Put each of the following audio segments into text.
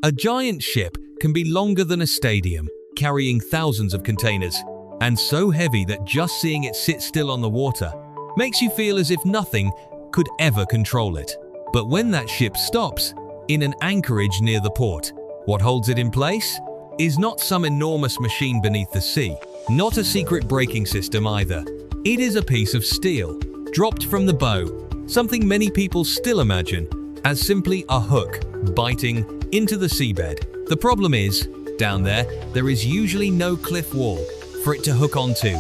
A giant ship can be longer than a stadium, carrying thousands of containers, and so heavy that just seeing it sit still on the water makes you feel as if nothing could ever control it. But when that ship stops in an anchorage near the port, what holds it in place is not some enormous machine beneath the sea, not a secret braking system either. It is a piece of steel, dropped from the bow, something many people still imagine as simply a hook biting into the seabed. The problem is, down there is usually no cliff wall for it to hook onto.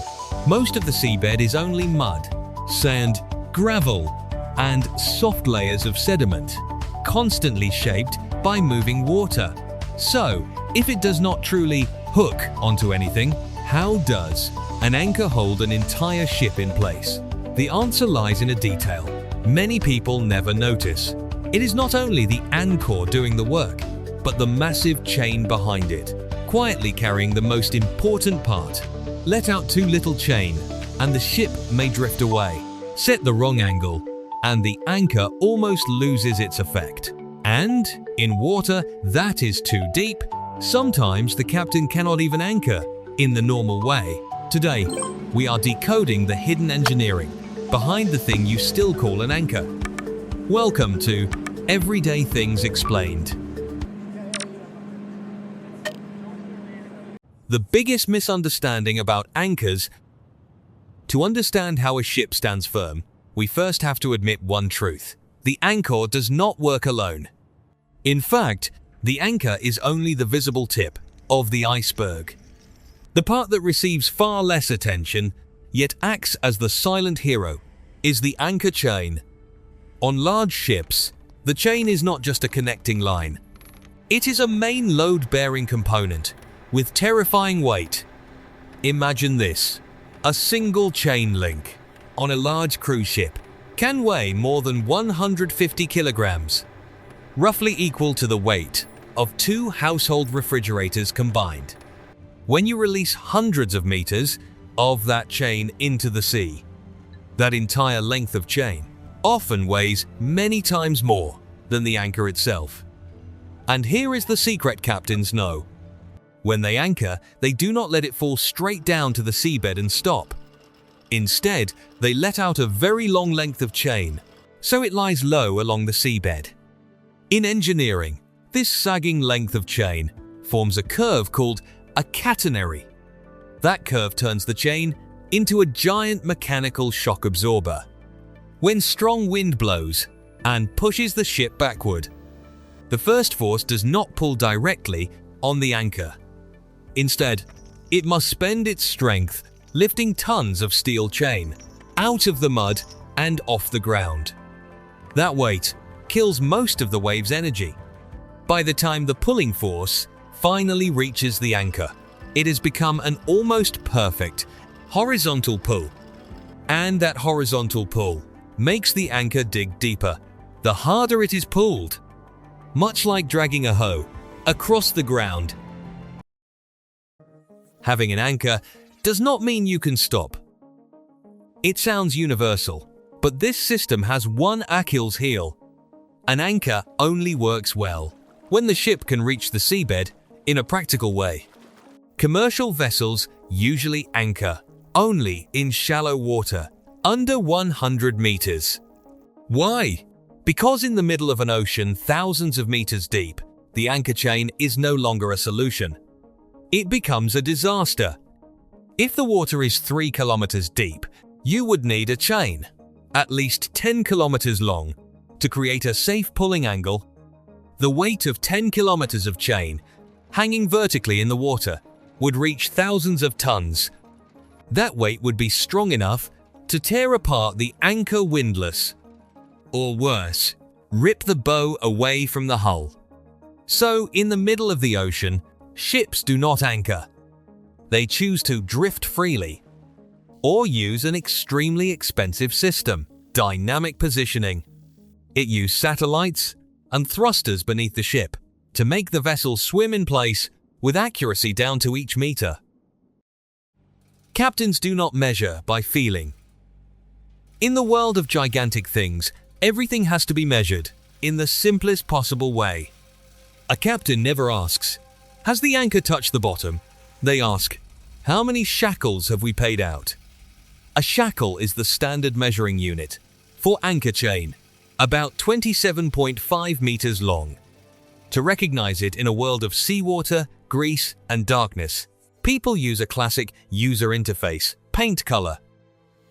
Most of the seabed is only mud, sand, gravel, and soft layers of sediment, constantly shaped by moving water. So, if it does not truly hook onto anything, how does an anchor hold an entire ship in place? The answer lies in a detail many people never notice. It is not only the anchor doing the work, but the massive chain behind it, quietly carrying the most important part. Let out too little chain, and the ship may drift away. Set the wrong angle, and the anchor almost loses its effect. And in water that is too deep, sometimes the captain cannot even anchor in the normal way. Today, we are decoding the hidden engineering behind the thing you still call an anchor. Welcome to Everyday Things Explained. The biggest misunderstanding about anchors. To understand how a ship stands firm, we first have to admit one truth. The anchor does not work alone. In fact, the anchor is only the visible tip of the iceberg. The part that receives far less attention, yet acts as the silent hero, is the anchor chain. On large ships, the chain is not just a connecting line. It is a main load-bearing component with terrifying weight. Imagine this: a single chain link on a large cruise ship can weigh more than 150 kilograms, roughly equal to the weight of 2 household refrigerators combined. When you release hundreds of meters of that chain into the sea, that entire length of chain often weighs many times more than the anchor itself. And here is the secret captains know. When they anchor, they do not let it fall straight down to the seabed and stop. Instead, they let out a very long length of chain, so it lies low along the seabed. In engineering, this sagging length of chain forms a curve called a catenary. That curve turns the chain into a giant mechanical shock absorber. When strong wind blows and pushes the ship backward, the first force does not pull directly on the anchor. Instead, it must spend its strength lifting tons of steel chain out of the mud and off the ground. That weight kills most of the wave's energy. By the time the pulling force finally reaches the anchor, it has become an almost perfect horizontal pull. And that horizontal pull makes the anchor dig deeper the harder it is pulled, much like dragging a hoe across the ground. Having an anchor does not mean you can stop. It sounds universal, but this system has one Achilles heel. An anchor only works well when the ship can reach the seabed in a practical way. Commercial vessels usually anchor only in shallow water, under 100 meters. Why? Because in the middle of an ocean thousands of meters deep, the anchor chain is no longer a solution. It becomes a disaster. If the water is 3 kilometers deep, you would need a chain, at least 10 kilometers long, to create a safe pulling angle. The weight of 10 kilometers of chain, hanging vertically in the water, would reach thousands of tons. That weight would be strong enough to tear apart the anchor windlass, or worse, rip the bow away from the hull. So, in the middle of the ocean, ships do not anchor. They choose to drift freely, or use an extremely expensive system, dynamic positioning. It uses satellites and thrusters beneath the ship to make the vessel swim in place with accuracy down to each meter. Captains do not measure by feeling. In the world of gigantic things, everything has to be measured in the simplest possible way. A captain never asks, "Has the anchor touched the bottom?" They ask, "How many shackles have we paid out?" A shackle is the standard measuring unit for anchor chain, about 27.5 meters long. To recognize it in a world of seawater, grease, and darkness, people use a classic user interface, paint color.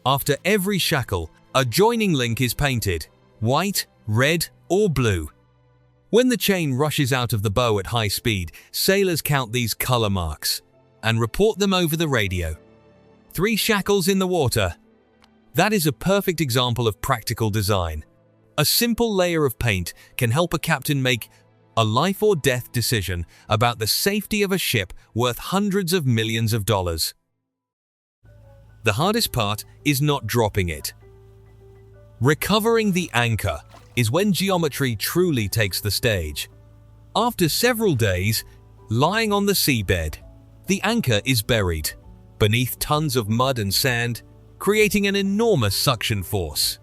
After every shackle, a joining link is painted, white, red, or blue. When the chain rushes out of the bow at high speed, sailors count these color marks and report them over the radio. 3 shackles in the water. That is a perfect example of practical design. A simple layer of paint can help a captain make a life or death decision about the safety of a ship worth hundreds of millions of dollars. The hardest part is not dropping it. Recovering the anchor is when geometry truly takes the stage. After several days, lying on the seabed, the anchor is buried beneath tons of mud and sand, creating an enormous suction force.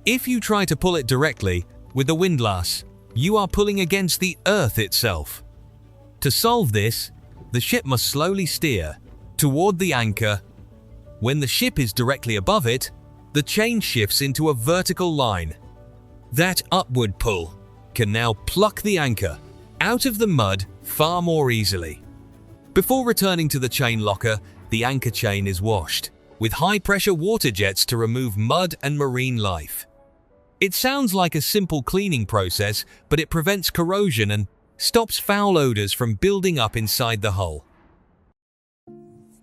If you try to pull it directly with a windlass, you are pulling against the earth itself. To solve this, the ship must slowly steer toward the anchor. When the ship is directly above it, the chain shifts into a vertical line. That upward pull can now pluck the anchor out of the mud far more easily. Before returning to the chain locker, the anchor chain is washed with high-pressure water jets to remove mud and marine life. It sounds like a simple cleaning process, but it prevents corrosion and stops foul odors from building up inside the hull.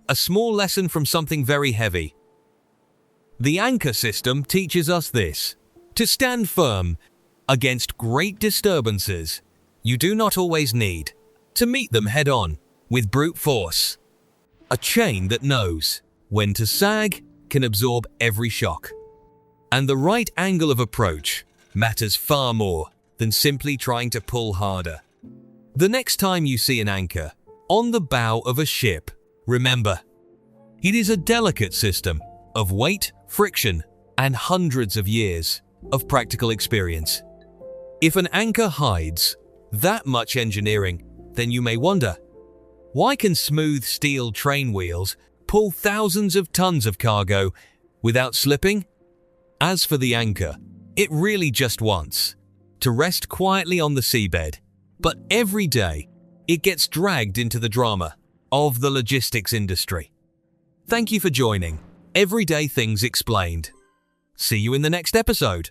A small lesson from something very heavy. The anchor system teaches us this: to stand firm against great disturbances, you do not always need to meet them head-on with brute force. A chain that knows when to sag can absorb every shock. And the right angle of approach matters far more than simply trying to pull harder. The next time you see an anchor on the bow of a ship, remember, it is a delicate system of weight, friction, and hundreds of years of practical experience. If an anchor hides that much engineering, then you may wonder, why can smooth steel train wheels pull thousands of tons of cargo without slipping? As for the anchor, it really just wants to rest quietly on the seabed, but every day it gets dragged into the drama of the logistics industry. Thank you for joining Everyday Things Explained. See you in the next episode.